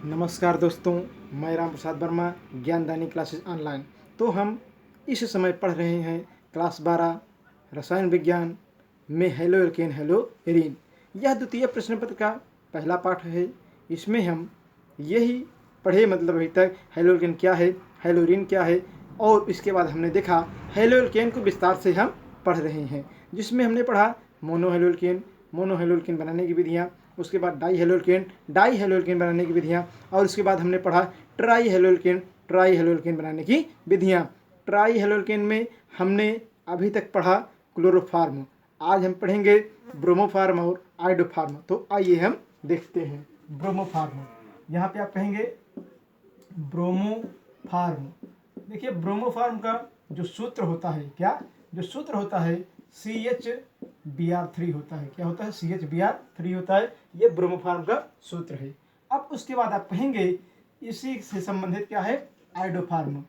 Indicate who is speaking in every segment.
Speaker 1: नमस्कार दोस्तों, मैं राम प्रसाद वर्मा, ज्ञानदानी क्लासेस ऑनलाइन। तो हम इस समय पढ़ रहे हैं क्लास 12 रसायन विज्ञान में हेलो एल्केन हेलो एरीन। यह द्वितीय प्रश्न पत्र का पहला पाठ है। इसमें हम यही पढ़े, मतलब अभी तक हेलो एल्केन क्या है, हेलो एरीन क्या है, और इसके बाद हमने देखा हेलो एल्केन को विस्तार से हम पढ़ रहे हैं, जिसमें हमने पढ़ा मोनो हेलो एल्केन बनाने की विधियाँ, उसके बाद डाई हेलो एल्केन बनाने की विधियाँ, और उसके बाद हमने पढ़ा ट्राई हेलो एल्केन बनाने की विधियाँ। ट्राई हेलो एल्केन में हमने अभी तक पढ़ा क्लोरोफार्म। आज हम पढ़ेंगे ब्रोमोफार्म और आइडोफार्म। तो आइए हम देखते हैं ब्रोमोफार्म। यहाँ पे आप कहेंगे ब्रोमोफार्म। देखिए, ब्रोमोफार्म का जो सूत्र होता है, जो सूत्र होता है CHBr3 होता है। क्या होता है? CHBr3 होता है। ये ब्रोमोफार्म का सूत्र है। अब उसके बाद आप कहेंगे इसी से संबंधित क्या है? आइडोफार्म।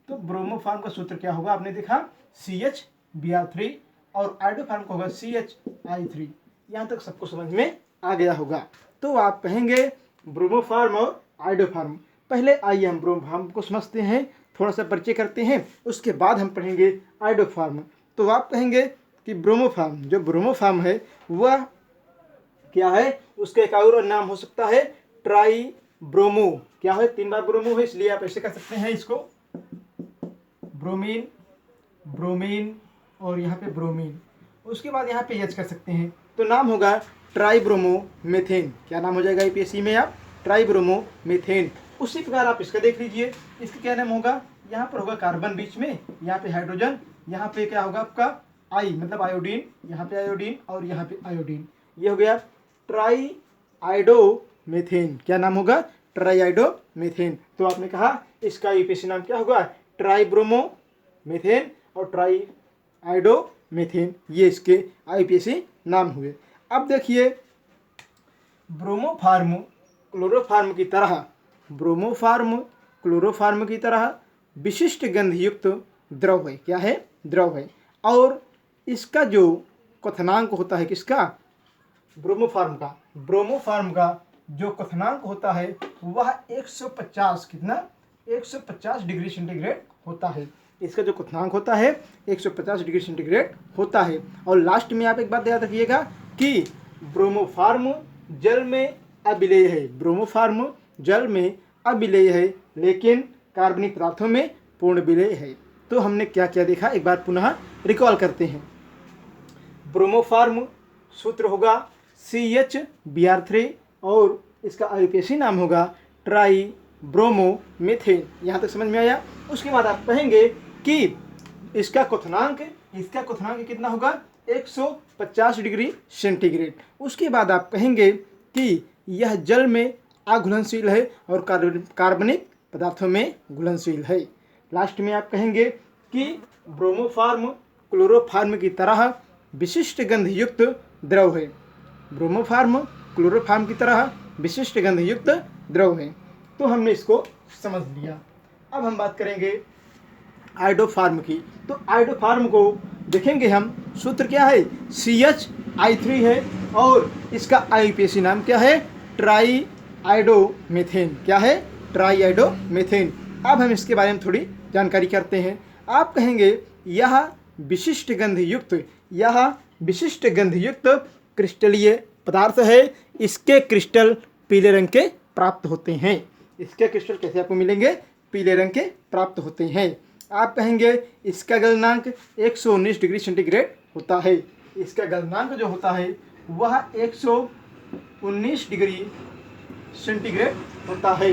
Speaker 1: तो ब्रोमोफार्म का सूत्र क्या होगा? आपने देखा CHBr3, और आइडोफार्म का होगा CHI3। यहाँ तक सबको समझ में आ गया होगा। तो आप कहेंगे ब्रोमोफार्म और आइडोफार्म। पहले आइए हम ब्रोमोफार्म को समझते हैं, थोड़ा सा परिचय करते हैं, उसके बाद हम पढ़ेंगे आइडोफार्म। तो आप कहेंगे कि ब्रोमोफार्म है वह क्या है? उसका एक और नाम हो सकता है ट्राई ब्रोमो। क्या है? 3 बार ब्रोमो है, इसलिए आप ऐसे कर सकते हैं इसको, ब्रोमीन और यहाँ पे ब्रोमीन। उसके बाद यहाँ पे एच कर सकते हैं, तो नाम होगा ट्राइब्रोमोमेथेन। क्या नाम हो जाएगा यूपीएससी में? आप ट्राइब्रोमोमेथेन। उसी प्रकार आप इसका देख लीजिए, इसका क्या नाम होगा? यहाँ पर होगा कार्बन बीच में, यहाँ पे हाइड्रोजन, यहाँ पे क्या होगा आपका आई, मतलब आयोडीन, यहाँ पे आयोडीन और यहाँ पे आयोडीन। ये हो गया ट्राई आइडोमेथेन। क्या नाम होगा? ट्राई आइडोमेथेन। तो आपने कहा इसका यूपीएससी नाम क्या होगा? ट्राइब्रोमोमेथेन और ट्राई आइडोमेथेन। ये इसके आईपीएससी नाम हुए। अब देखिए, ब्रोमोफार्म क्लोरोफार्म की तरह विशिष्ट गंधयुक्त द्रव है। क्या है? द्रव है। और इसका जो क्वथनांक होता है, किसका? ब्रोमोफार्म का जो क्वथनांक होता है वह 150 कितना? 150 डिग्री सेंटीग्रेड होता है। इसका जो क्वथनांक होता है 150 डिग्री सेंटीग्रेड होता है। और लास्ट में आप एक बात याद रखिएगा कि ब्रोमोफार्म जल में अविलेय है। ब्रोमोफार्म जल में अविलेय है, लेकिन कार्बनिक पदार्थों में पूर्ण विलेय है। तो हमने क्या क्या देखा, एक बार पुनः रिकॉल करते हैं। ब्रोमोफार्म सूत्र होगा CHBr3 और इसका आईपीएससी नाम होगा ट्राइब्रोमोमेथेन। यहाँ तक समझ में आया? उसके बाद आप कहेंगे कि इसका क्वथनांक कितना होगा? 150 डिग्री सेंटीग्रेड। उसके बाद आप कहेंगे कि यह जल में अघुलनशील है और कार्बनिक पदार्थों में घुलनशील है। लास्ट में आप कहेंगे कि ब्रोमोफार्म क्लोरोफार्म की तरह विशिष्ट गंधयुक्त द्रव है। ब्रोमोफार्म क्लोरोफार्म की तरह विशिष्ट गंधयुक्त द्रव है। तो हमने इसको समझ लिया। अब हम बात करेंगे आइडोफार्म की। तो आइडोफार्म को देखेंगे हम, सूत्र क्या है? CHI3 है, और इसका आईपीएससी नाम क्या है? ट्राई आइडोमेथेन। क्या है? ट्राई आइडोमेथेन। अब हम इसके बारे में थोड़ी जानकारी करते हैं। आप कहेंगे यह विशिष्ट गंधयुक्त क्रिस्टलीय पदार्थ है। इसके क्रिस्टल पीले रंग के प्राप्त होते हैं। इसके क्रिस्टल कैसे आपको मिलेंगे? पीले रंग के प्राप्त होते हैं। आप कहेंगे इसका गलनांक 119 डिग्री सेंटीग्रेड होता है। इसका गलनांक जो होता है वह 119 डिग्री सेंटीग्रेड होता है।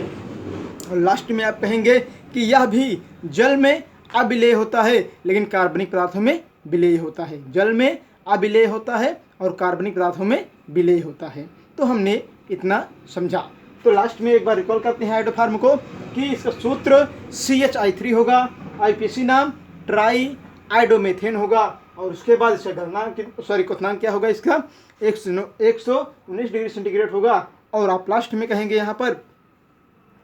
Speaker 1: और लास्ट में आप कहेंगे कि यह भी जल में अविलेय होता है, लेकिन कार्बनिक पदार्थों में विलेय होता है। जल में अविलेय होता है और कार्बनिक पदार्थों में विलेय होता है। तो हमने इतना समझा। तो लास्ट में एक बार रिकॉल करते हैं आइडोफार्म को कि इसका सूत्र CHI3 होगा, आईपीएससी नाम ट्राई आइडोमेथेन होगा, और उसके बाद इसका क्वथनांक क्या होगा? इसका 119 डिग्री सेंटीग्रेड होगा। और आप लास्ट में कहेंगे यहाँ पर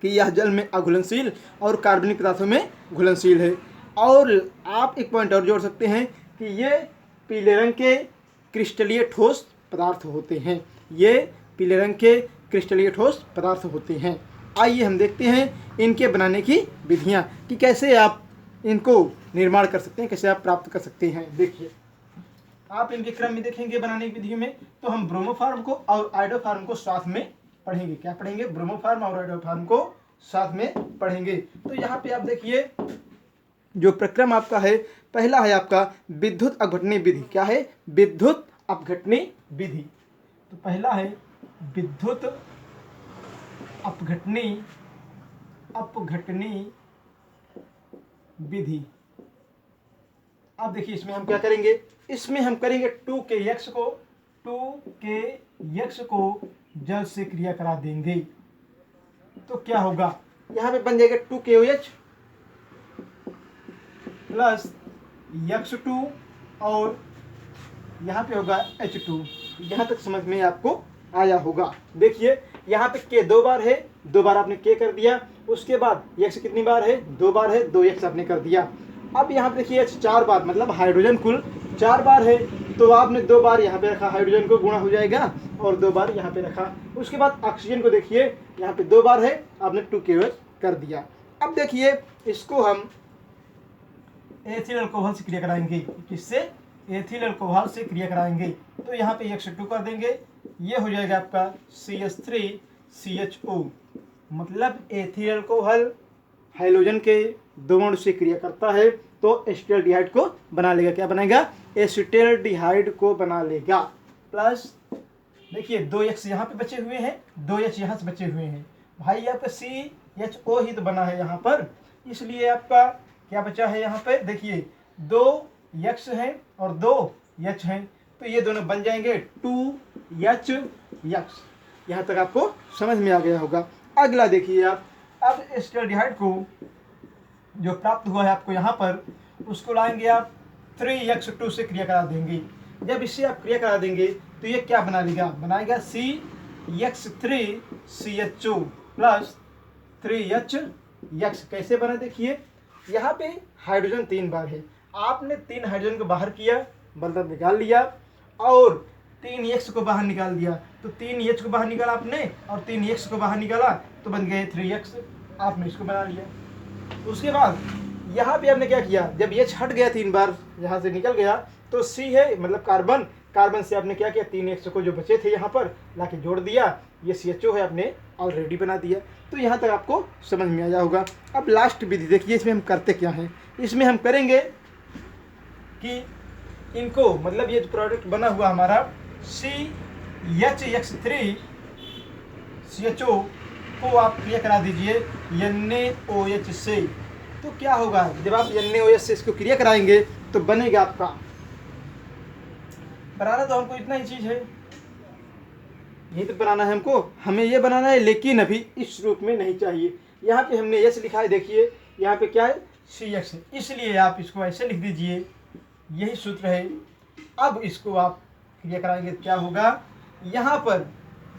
Speaker 1: कि यह जल में अघुलनशील और कार्बनिक पदार्थों में घुलनशील है। और आप एक पॉइंट और जोड़ सकते हैं कि ये पीले रंग के क्रिस्टलीय ठोस पदार्थ होते हैं। ये पीले रंग के क्रिस्टलीय ठोस पदार्थ होते हैं। आइए हम देखते हैं इनके बनाने की विधियाँ कि कैसे आप इनको निर्माण कर सकते हैं, कैसे आप प्राप्त कर सकते हैं। देखिए आप इनके क्रम में देखेंगे बनाने की विधियों में, तो हम ब्रोमोफार्म को और आइडोफार्म को साथ में पढ़ेंगे। क्या पढ़ेंगे? ब्रोमोफार्म और आइडोफार्म को साथ में पढ़ेंगे। तो यहाँ पे आप देखिए जो प्रक्रम आपका है, पहला है आपका विद्युत अपघटनी विधि। क्या है? विद्युत अपघटनी विधि। तो पहला है विद्युत अपघटनी विधि। अब देखिए इसमें हम क्या करेंगे, इसमें हम करेंगे 2KX को जल से क्रिया करा देंगे। तो क्या होगा, यहाँ पे बन जाएगा 2KOH प्लस X2 और यहाँ पे होगा H2। यहाँ तक समझ में आपको आया होगा। देखिए यहाँ पे K 2 बार है, 2 बार आपने K कर दिया। उसके बाद X कितनी बार है? 2 बार है, 2X आपने कर दिया। अब यहाँ पे देखिए H 4 बार, मतलब हाइड्रोजन कुल 4 बार है, तो आपने 2 बार यहाँ पे रखा, हाइड्रोजन को गुणा हो जाएगा, और 2 बार यहाँ पे रखा। उसके बाद ऑक्सीजन को देखिए यहाँ पे 2 बार है, आपने 2KOH कर दिया। अब देखिए इसको हम एथिल अल्कोहल से क्रिया कराएंगे। किससे? एथिल अल्कोहल से क्रिया कराएंगे। तो यहाँ पे X2 कर देंगे, ये हो जाएगा आपका CH3CHO। मतलब एथिल अल्कोहल हाइड्रोजन के 2 अणु से क्रिया करता है तो एसिटाल्डिहाइड को बना लेगा। क्या बनाएगा? एसिटाल्डिहाइड को बना लेगा। प्लस देखिए 2X यहाँ पे बचे हुए हैं, 2H यहाँ से बचे हुए हैं। भाई आपका CHO ही तो बना है यहाँ पर, इसलिए आपका क्या बचा है यहाँ पे? देखिए 2X है और 2H है, तो ये दोनों बन जाएंगे 2HX। यहाँ तक आपको समझ में आ गया होगा। अगला देखिए आप, अब एसिटाल्डिहाइड को जो प्राप्त हुआ है आपको यहाँ पर, उसको लाएंगे आप 3X2 से क्रिया करा देंगे। जब इससे आप क्रिया करा देंगे तो ये क्या बना लेगा? बनाएगा CX3CHO प्लस 3HX। कैसे बना? देखिए यहाँ पे हाइड्रोजन 3 बार है, आपने 3 हाइड्रोजन को बाहर किया, मतलब निकाल लिया, और 3X को बाहर निकाल दिया। तो 3H को बाहर निकाला आपने और 3X को बाहर निकाला, तो बन गए 3X। आपने इसको बना लिया। उसके बाद यहाँ पे आपने क्या किया, जब H हट गया 3 बार यहाँ से निकल गया, तो C है मतलब कार्बन, कार्बन से आपने क्या किया, 3X को जो बचे थे यहाँ पर लाके जोड़ दिया, ये CHO है, आपने ऑलरेडी बना दिया। तो यहाँ तक आपको समझ में आया होगा। अब लास्ट विधि देखिए, इसमें हम करते क्या हैं। इसमें हम करेंगे कि इनको, मतलब ये जो प्रोडक्ट बना हुआ हमारा CHX3CHO को आप क्रिया करा दीजिए NaOH से। तो क्या होगा, जब आप NaOH से इसको क्रिया कराएंगे तो बनेगा आपका, बनाना तो हमको इतना ही चीज है, यही तो बनाना है हमको, हमें ये बनाना है, लेकिन अभी इस रूप में नहीं चाहिए। यहाँ पे हमने S लिखा है, देखिए यहाँ पे क्या है, CX, इसलिए आप इसको ऐसे लिख दीजिए, यही सूत्र है। अब इसको आप क्रिया कराएंगे, क्या होगा, यहाँ पर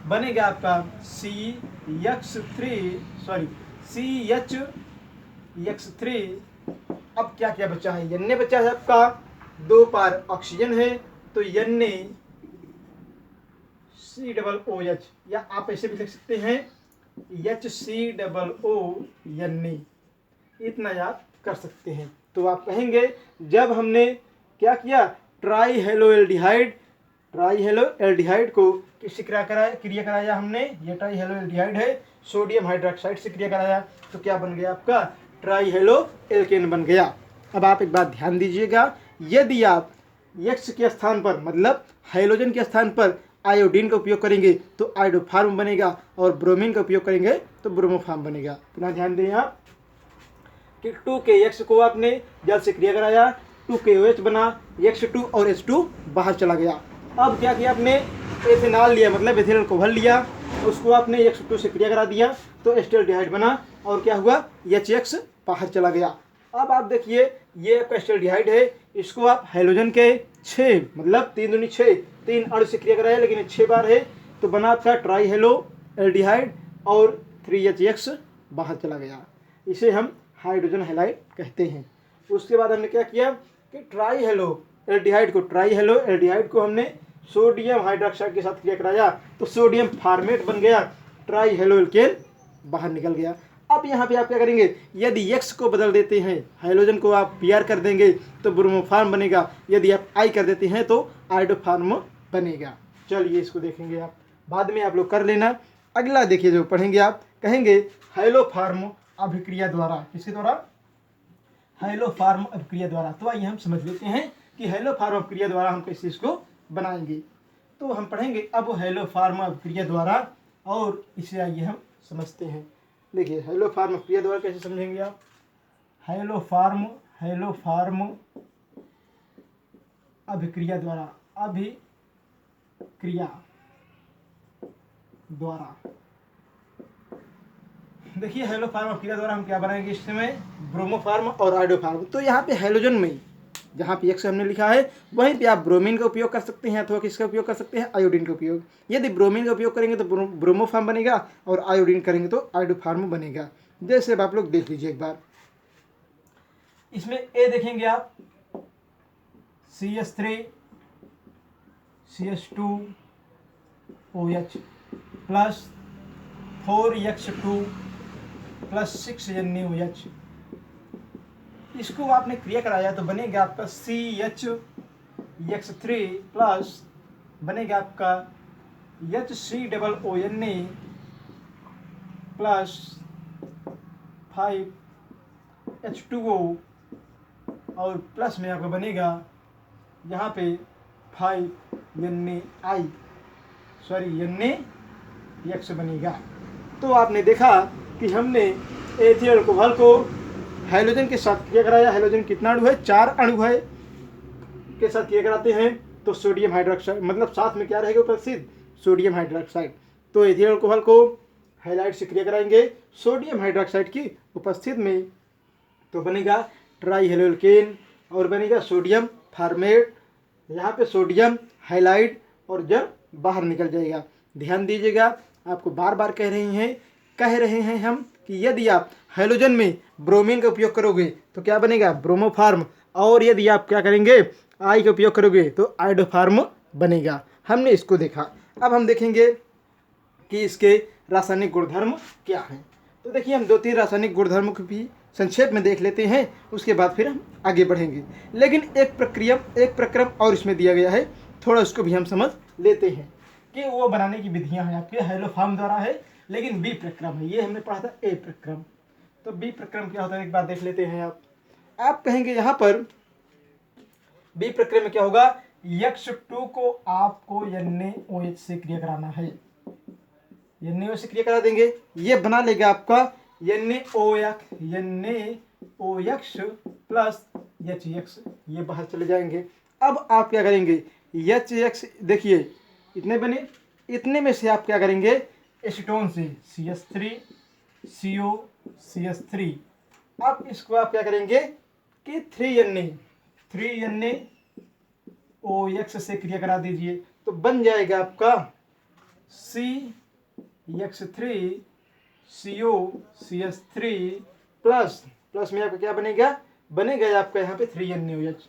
Speaker 1: बनेगा आपका CH3। अब क्या क्या बचा है, Na बचा है आपका, 2 बार ऑक्सीजन है, तो NaCOOH, या आप ऐसे भी लिख सकते हैं HCOO Na, इतना याद कर सकते हैं। तो आप कहेंगे जब हमने क्या किया, ट्राई हेलो एल्डिहाइड को किससे क्रिया कराया हमने, ये ट्राई हेलो एल्डिहाइड है, सोडियम हाइड्रोक्साइड से क्रिया कराया, तो क्या बन गया आपका, ट्राई हेलो एल्केन बन गया। अब आप एक बात ध्यान दीजिएगा, यदि आप X के स्थान पर, मतलब हाइड्रोजन के स्थान पर आयोडीन का उपयोग करेंगे तो आइडोफार्म बनेगा, और ब्रोमीन का उपयोग करेंगे तो ब्रोमोफार्म बनेगा। पुनः ध्यान दें आप कि 2KX को आपने जल से क्रिया कराया, 2KOH बना, X2 और H2 बाहर चला गया। अब क्या किया आपने, एथेनॉल लिया, मतलब एथिल अल्कोहल लिया, उसको आपने X2 से क्रिया करा दिया, तो एसिटाल्डिहाइड बना, और क्या हुआ, HX बाहर चला गया। अब आप देखिए ये आपका एसिटाल्डिहाइड है, इसको आप हाइड्रोजन के 6, मतलब 3 दूनी 6, 3 अणु से क्रिया कराया, लेकिन 6 बार है, तो बना आपका ट्राई हेलो एल्डिहाइड, और 3HX बाहर चला गया। इसे हम हाइड्रोजन हैलाइड कहते हैं। उसके बाद हमने क्या किया कि ट्राई हेलो एल्डिहाइड को हमने सोडियम हाइड्रोक्साइड के साथ क्रिया कराया, तो सोडियम फार्मेट बन गया, ट्राई हेलो एल्केन बाहर निकल गया। अब यहाँ पे आप क्या करेंगे, यदि X को बदल देते हैं, हाइड्रोजन को आप Br कर देंगे तो ब्रोमोफार्म बनेगा, यदि आप I कर देते हैं तो आइडोफार्म बनेगा। चलिए इसको देखेंगे आप, बाद में आप लोग कर लेना। अगला देखिए जो पढ़ेंगे आप, कहेंगे हाइलोफार्म अभिक्रिया द्वारा, किसके द्वारा, हाइलोफार्म अभिक्रिया द्वारा। तो आइए हम समझ लेते हैं कि हाइलोफार्म अभिक्रिया द्वारा हम किस चीज़ को बनाएंगे। तो हम पढ़ेंगे अब हाइलोफार्म अभिक्रिया द्वारा, और इसे आइए हम समझते हैं। देखिए हाइलोफार्म अभिक्रिया द्वारा कैसे समझेंगे आप, हाइलोफार्म अभिक्रिया द्वारा, अभिक्रिया द्वारा। देखिए हाइलोफार्म अभिक्रिया द्वारा हम क्या बनाएंगे इस समय, ब्रोमोफार्म और आइडोफार्म। तो यहाँ पे हाइड्रोजन में जहाँ पे X हमने लिखा है वहीं पे आप ब्रोमीन का उपयोग कर सकते हैं अथवा किसका उपयोग कर सकते हैं, आयोडीन का उपयोग। यदि ब्रोमीन का उपयोग करेंगे तो ब्रोमोफार्म बनेगा और आयोडीन करेंगे तो आइडोफार्म बनेगा। जैसे अब आप लोग देख लीजिए एक बार, इसमें ए देखेंगे आप, CH3 CH2OH plus 4X2 plus 6NaOH। इसको आपने क्रिया कराया तो बनेगा आपका CHX3 प्लस बनेगा आपका HCOONA प्लस 5H2O और प्लस में आपका बनेगा यहाँ पे 5NaI, NaX बनेगा। तो आपने देखा कि हमने एथिल अल्कोहल को हाइड्रोजन के साथ क्रिया कराया। हाइड्रोजन कितना अणु है, 4 अणु है के साथ क्रिया कराते हैं तो सोडियम हाइड्रोक्साइड, मतलब साथ में क्या रहेगा उपस्थित, सोडियम हाइड्रोक्साइड। तो एथिल अल्कोहल को हाइलाइट से क्रिया कराएंगे सोडियम हाइड्रोक्साइड की उपस्थित में तो बनेगा ट्राई हेलो एल्केन और बनेगा सोडियम फार्मेट। यहाँ पे सोडियम हाइलाइट और जब बाहर निकल जाएगा। ध्यान दीजिएगा, आपको बार बार कह रहे हैं हम कि यदि आप हाइड्रोजन में ब्रोमीन का उपयोग करोगे तो क्या बनेगा, ब्रोमोफार्म, और यदि आप क्या करेंगे आई का उपयोग करोगे तो आइडोफार्म बनेगा। हमने इसको देखा। अब हम देखेंगे कि इसके रासायनिक गुणधर्म क्या हैं। तो देखिए हम 2-3 रासायनिक गुणधर्म को भी संक्षेप में देख लेते हैं, उसके बाद फिर हम आगे बढ़ेंगे। लेकिन एक प्रक्रम और इसमें दिया गया है, थोड़ा उसको भी हम समझ लेते हैं कि वो बनाने की विधियां हैं आपके हाइलोफार्म द्वारा है, लेकिन बी प्रक्रम है। ये हमने पढ़ा था ए प्रक्रम, तो बी प्रक्रम क्या होता है एक बार देख लेते हैं। आप कहेंगे यहाँ पर बी प्रक्रम में क्या होगा, X2 को आपको NaOH से क्रिया कराना है, NaOH से क्रिया करा देंगे, ये बना लेगा आपका NaOX प्लस HX, ये बाहर चले जाएंगे। अब आप क्या करेंगे, HX देखिए इतने बने, इतने में से आप क्या करेंगे एसीटोन से CH3 CO CH3। अब इसको आप क्या करेंगे कि 3NaOX से क्रिया करा दीजिए तो बन जाएगा आपका CX3 CO CH3 प्लस में आपका क्या बनेगा आपका यहाँ पे 3NaOH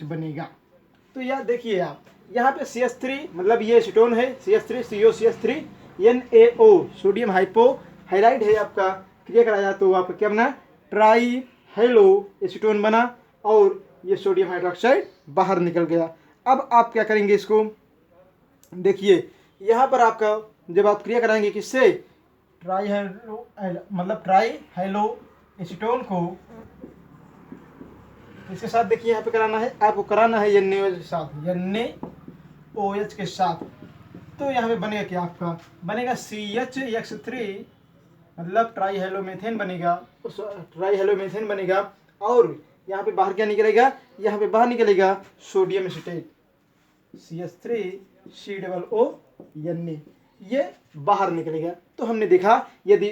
Speaker 1: बनेगा। तो यार देखिए आप यहाँ पे CH3 मतलब ये एसीटोन है, CH3 CO CH3 NaO sodium hypo highlight है आपका, क्रिया कराया तो आपका क्या बना, ट्राई हेलो एसीटोन बना और ये सोडियम हाइड्रोक्साइड बाहर निकल गया। अब आप क्या करेंगे इसको, देखिए यहाँ पर आपका जब आप क्रिया कराएंगे किससे, ट्राई हेलो मतलब ट्राई हेलो एसीटोन को इसके साथ देखिए यहाँ पे कराना है, आपको कराना है NaOH के साथ, NaOH के साथ। तो यहाँ पे बनेगा क्या, आपका बनेगा CHX3 मतलब ट्राई हेलोमेथेन बनेगा, और यहाँ पे बाहर क्या निकलेगा, यहाँ पे बाहर निकलेगा सोडियम एसीटेट CH3COO ये बाहर निकलेगा। तो हमने देखा, यदि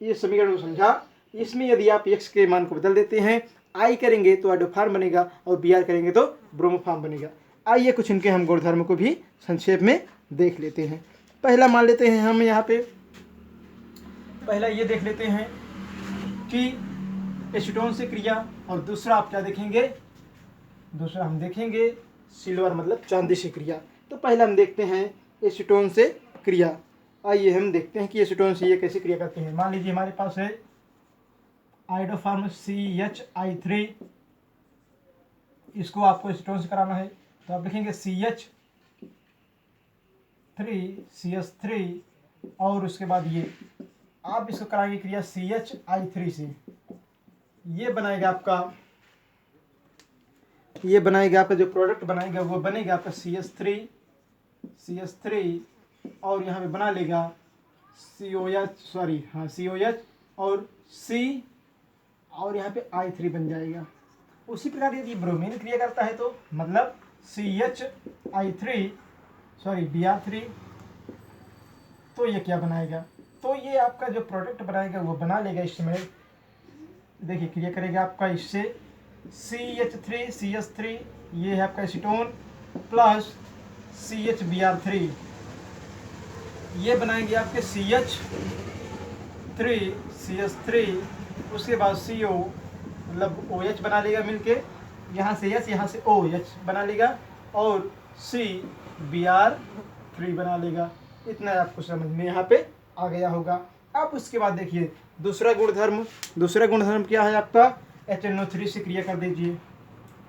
Speaker 1: ये समीकरण को समझा, इसमें यदि आप X के मान को बदल देते हैं, I करेंगे तो आइडोफार्म बनेगा और Br करेंगे तो ब्रोमोफार्म बनेगा। आइए कुछ इनके हम गुणधर्म को भी संक्षेप में देख लेते हैं। पहला मान लेते हैं हम यहाँ पे, पहला ये देख लेते हैं कि एसीटोन से क्रिया, और दूसरा आप क्या देखेंगे, दूसरा हम देखेंगे सिल्वर मतलब चांदी से क्रिया। तो तो पहले हम देखते हैं एसीटोन से क्रिया। आइए हम देखते हैं कि एसीटोन से ये कैसे क्रिया करते हैं। मान लीजिए हमारे पास है आयोडोफॉर्म CH3, इसको आपको एसीटोन से कराना है तो आप लिखेंगे CH3 और उसके बाद ये आप इसको कराएंगे क्रिया CHI3 से। ये बनाएगा आपका जो प्रोडक्ट बनाएगा वो बनेगा आपका CH3 और यहाँ पे बना लेगा COH और C और यहाँ पे I3 बन जाएगा। उसी प्रकार यदि ब्रोमीन क्रिया करता है तो मतलब Br3 तो ये क्या बनाएगा, तो ये आपका जो प्रोडक्ट बनाएगा वो बना लेगा। इसमें देखिए क्रिया करेगा आपका इससे CH3 ये है आपका एसीटोन प्लस CHBr3 ये बनाएंगे आपके CH3 उसके बाद CO मतलब OH बना लेगा मिलके, यहाँ से H यहाँ से OH बना लेगा और CBr3 बना लेगा। इतना आपको समझ में यहाँ पे आ गया होगा। अब उसके बाद देखिए दूसरा गुणधर्म क्या है आपका, HNO3 से क्रिया कर दीजिए।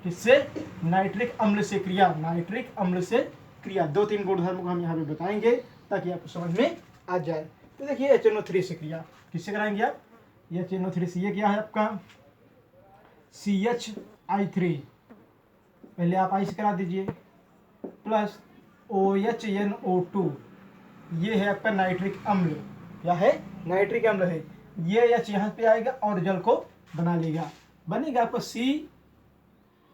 Speaker 1: किससे? नाइट्रिक अम्ल से क्रिया। 2-3 गुणधर्म को हम यहाँ पे बताएंगे ताकि आपको समझ में आ जाए। तो देखिए HNO3 से क्रिया किससे कराएंगे आप, ये HNO3 से ये क्या है आपका CHI3, पहले आप I से करा दीजिए प्लस OHNO2 ये है आपका नाइट्रिक अम्ल। क्या है? नाइट्रिक अम्ल है। ये H यहाँ पे आएगा और जल को बना लेगा, बनेगा आपका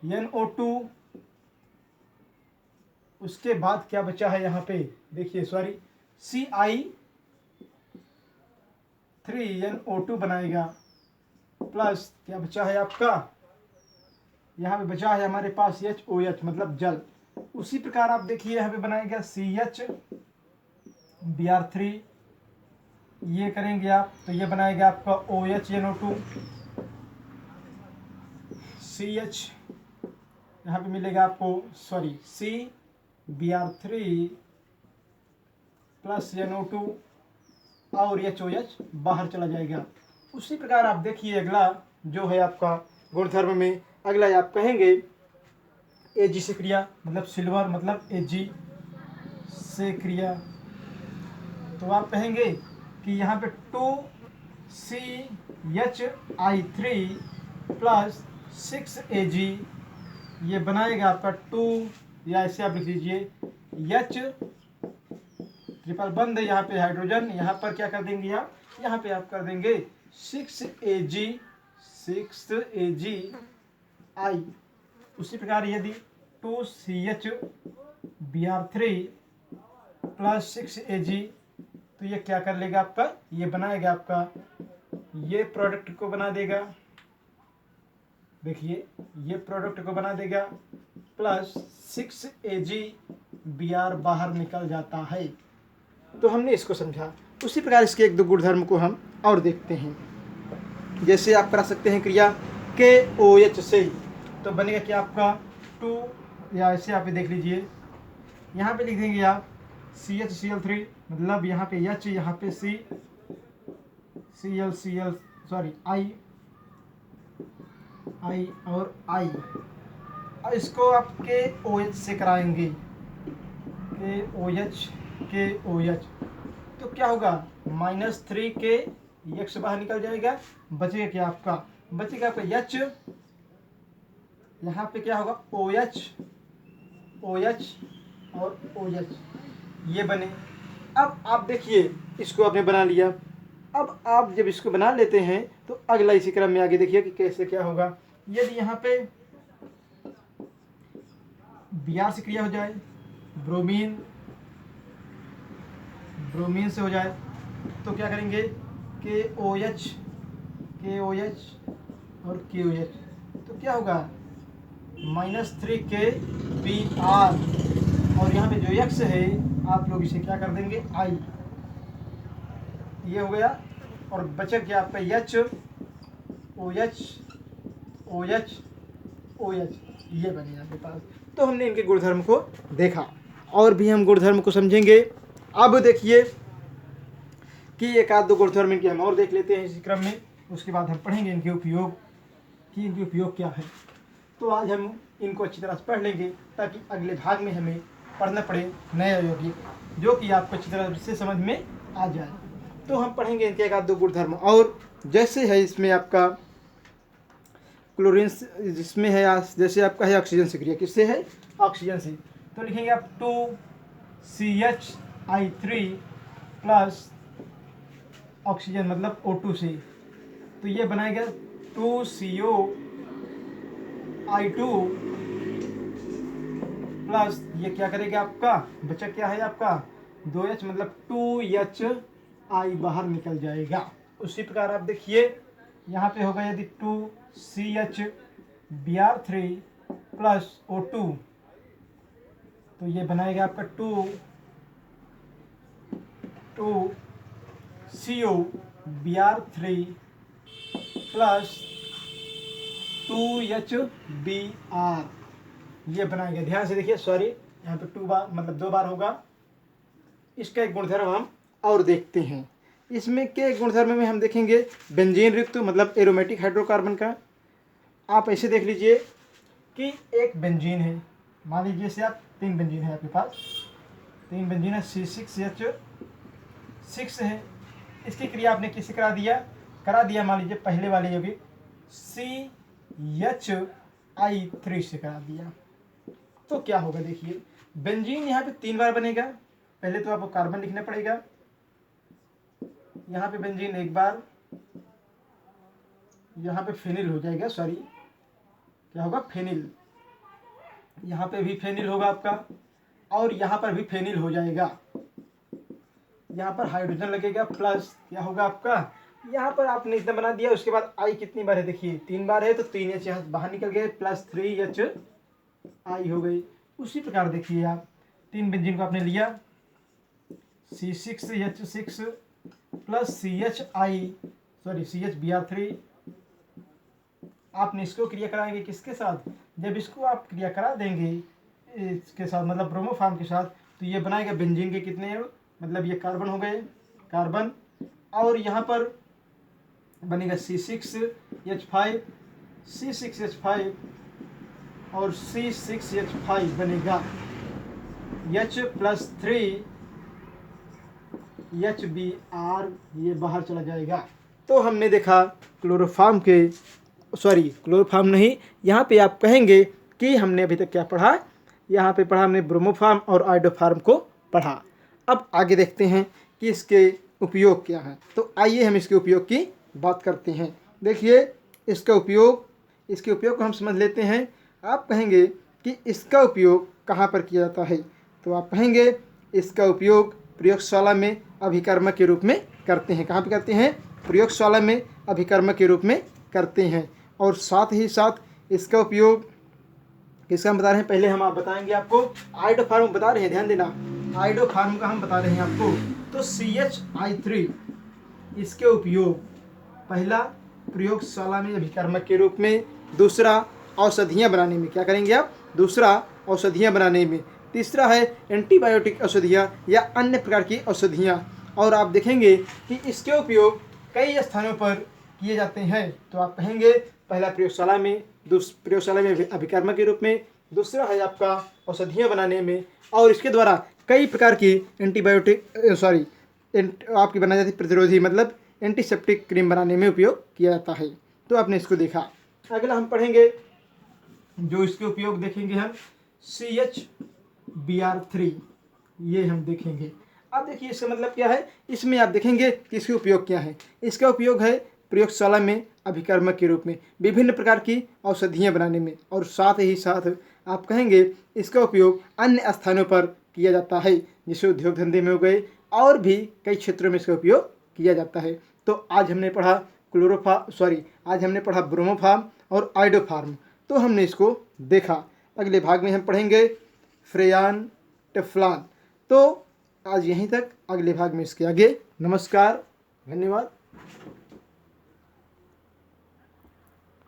Speaker 1: CNO2। उसके बाद क्या बचा है यहाँ पे देखिए CI3NO2 बनाएगा प्लस क्या बचा है आपका, यहाँ पे बचा है हमारे पास HOH मतलब जल। उसी प्रकार आप देखिए यहाँ पे बनाएगा CHBr3 ये करेंगे आप तो ये बनाएगा आपका OHNO2 CH यहाँ पे मिलेगा आपको CBr3 प्लस NO2 और HOH बाहर चला जाएगा। उसी प्रकार आप देखिए अगला जो है आपका गुणधर्म में अगला आप कहेंगे Ag से क्रिया मतलब सिल्वर मतलब Ag से क्रिया। तो आप कहेंगे कि यहाँ पे 2CHI3 प्लस 6Ag ये बनाएगा आपका 2 या ऐसे आप लिख लीजिए H ट्रिपल बंद है यहाँ पे हाइड्रोजन, यहाँ पर क्या कर देंगे आप, यहाँ पे आप कर देंगे 6Agi। उसी प्रकार यदि 2CHBr3 प्लस 6Ag तो ये क्या कर लेगा आपका, ये बनाएगा आपका ये प्रोडक्ट को बना देगा। देखिए ये प्रोडक्ट को बना देगा प्लस 6Ag बाहर निकल जाता है। तो हमने इसको समझा। उसी प्रकार इसके 1-2 गुणधर्म को हम और देखते हैं। जैसे आप करा सकते हैं क्रिया KOH से तो बनेगा क्या आपका 2 या ऐसे आप देख लीजिए यहाँ पे लिख देंगे आप CHCl3 मतलब यहाँ पे H यहाँ पे I और I और इसको आप KOH से कराएंगे KOH तो क्या होगा -3K X बाहर निकल जाएगा, बचेगा क्या आपका, बचेगा आपका H यहाँ पे क्या होगा OH और OH ये बने। अब आप देखिए इसको आपने बना लिया। अब आप जब इसको बना लेते हैं तो अगला इसी क्रम में आगे देखिए कि कैसे क्या होगा। यदि यहाँ पे Br से क्रिया हो जाए, ब्रोमीन से हो जाए तो क्या करेंगे KOH और KOH तो क्या होगा -3K Br और यहाँ पे जो X है आप लोग इसे क्या कर देंगे I ये हो गया और बचा क्या आपका OH ये बनेगा आपके पास। तो हमने इनके गुणधर्म को देखा। और भी हम गुणधर्म को समझेंगे। अब देखिए कि एक आध दो गुणधर्म इनके हम और देख लेते हैं इसी क्रम में, उसके बाद हम पढ़ेंगे इनके उपयोग कि इनके उपयोग क्या है। तो आज हम इनको अच्छी तरह से पढ़ लेंगे ताकि अगले भाग में हमें पढ़ना पड़े नए यौगिक, जो कि आपको अच्छी तरह से समझ में आ जाए। तो हम पढ़ेंगे इनके एक आध दो गुणधर्म, और जैसे है इसमें आपका क्लोरीन, जिसमें है जैसे आपका है ऑक्सीजन से क्रिया, किससे है? ऑक्सीजन से। तो लिखेंगे आप 2CHI3 प्लस ऑक्सीजन मतलब O2 से, तो ये बनाएगा 2CO2 प्लस ये क्या करेगा आपका बचा क्या है आपका 2H मतलब 2HI बाहर निकल जाएगा। उसी प्रकार आप देखिए यहाँ पे होगा यदि 2CHBr3 प्लस O2, तो ये बनाएगा आपका 2COBr3 प्लस 2HBr, ये बनाएगा। ध्यान से देखिए, सॉरी यहाँ पे 2 बार मतलब 2 बार होगा। इसका एक गुणधर्म हम और देखते हैं। इसमें के गुणधर्म में हम देखेंगे बेंजीन युक्त मतलब एरोमेटिक हाइड्रोकार्बन का। आप ऐसे देख लीजिए कि एक बेंजीन है, मान लीजिए से आप 3 बेंजीन है आपके पास, 3 बेंजीन है, C6H6 है। इसकी क्रिया आपने किससे करा दिया मान लीजिए पहले वाले यौगिक CHI3 से करा दिया। तो क्या होगा देखिए, बेंजीन यहाँ पे 3 बार बनेगा। पहले तो आपको कार्बन लिखना पड़ेगा, यहाँ पे बेंजीन 1 बार, यहाँ पे फेनिल हो जाएगा, सॉरी क्या होगा फेनिल, यहाँ पे भी फेनिल होगा आपका, और यहाँ पर भी फेनिल हो जाएगा। यहाँ पर हाइड्रोजन लगेगा प्लस क्या होगा आपका, यहाँ पर आपने इतना बना दिया। उसके बाद आई कितनी बार है देखिए 3 बार है, तो 3H यहाँ बाहर निकल गए प्लस 3HI हो गई। उसी प्रकार देखिए आप 3 बेंजीन को आपने लिया C6H6 प्लस CHBr3, आपने इसको क्रिया कराएंगे किसके साथ, जब इसको आप क्रिया करा देंगे इसके साथ मतलब ब्रोमोफॉर्म के साथ, तो ये बनाएगा बेंजीन के कितने मतलब ये कार्बन हो गए कार्बन, और यहाँ पर बनेगा C6H5 और C6H5 बनेगा H प्लस 3HBr, ये बाहर चला जाएगा। तो हमने देखा क्लोरोफॉर्म नहीं, यहाँ पे आप कहेंगे कि हमने अभी तक क्या पढ़ा, यहाँ पे पढ़ा हमने ब्रोमोफॉर्म और आइडोफॉर्म को पढ़ा। अब आगे देखते हैं कि इसके उपयोग क्या है। तो आइए हम इसके उपयोग की बात करते हैं। देखिए इसके उपयोग को हम समझ लेते हैं। आप कहेंगे कि इसका उपयोग कहाँ पर किया जाता है, तो आप कहेंगे इसका उपयोग प्रयोगशाला में अभिकर्मक के रूप में करते हैं। कहाँ पे करते हैं? प्रयोगशाला में अभिकर्मक के रूप में करते हैं। और साथ ही साथ इसका उपयोग किसका हम बता रहे हैं, पहले हम आप बताएंगे आपको आइडोफॉर्म बता रहे हैं, ध्यान देना, आइडोफॉर्म का हम बता रहे हैं आपको। तो CHI3 इसके उपयोग पहला प्रयोगशाला में अभिकर्मक के रूप में, दूसरा औषधियाँ बनाने में, क्या करेंगे आप, दूसरा औषधियाँ बनाने में, तीसरा है एंटीबायोटिक औषधियाँ या अन्य प्रकार की औषधियाँ। और आप देखेंगे कि इसके उपयोग कई स्थानों पर किए जाते हैं। तो आप कहेंगे पहला प्रयोगशाला में अभिकर्मक के रूप में, दूसरा है आपका औषधियाँ बनाने में, और इसके द्वारा कई प्रकार की आपकी बनाई जाती प्रतिरोधी मतलब एंटीसेप्टिक क्रीम बनाने में उपयोग किया जाता है। तो आपने इसको देखा। अगला हम पढ़ेंगे जो इसके उपयोग देखेंगे हम CHBr3, ये हम देखेंगे। अब देखिए इसका मतलब क्या है, इसमें आप देखेंगे कि इसके उपयोग क्या है। इसका उपयोग है प्रयोगशाला में अभिकर्मक के रूप में विभिन्न प्रकार की औषधियाँ बनाने में, और साथ ही साथ आप कहेंगे इसका उपयोग अन्य स्थानों पर किया जाता है, जैसे उद्योग धंधे में हो गए, और भी कई क्षेत्रों में इसका उपयोग किया जाता है। तो आज हमने पढ़ा ब्रोमोफॉर्म और आइडोफॉर्म, तो हमने इसको देखा। अगले भाग में हम पढ़ेंगे फ्रेयान टेफ्लॉन। तो आज यहीं तक, अगले भाग में इसके आगे। नमस्कार, धन्यवाद।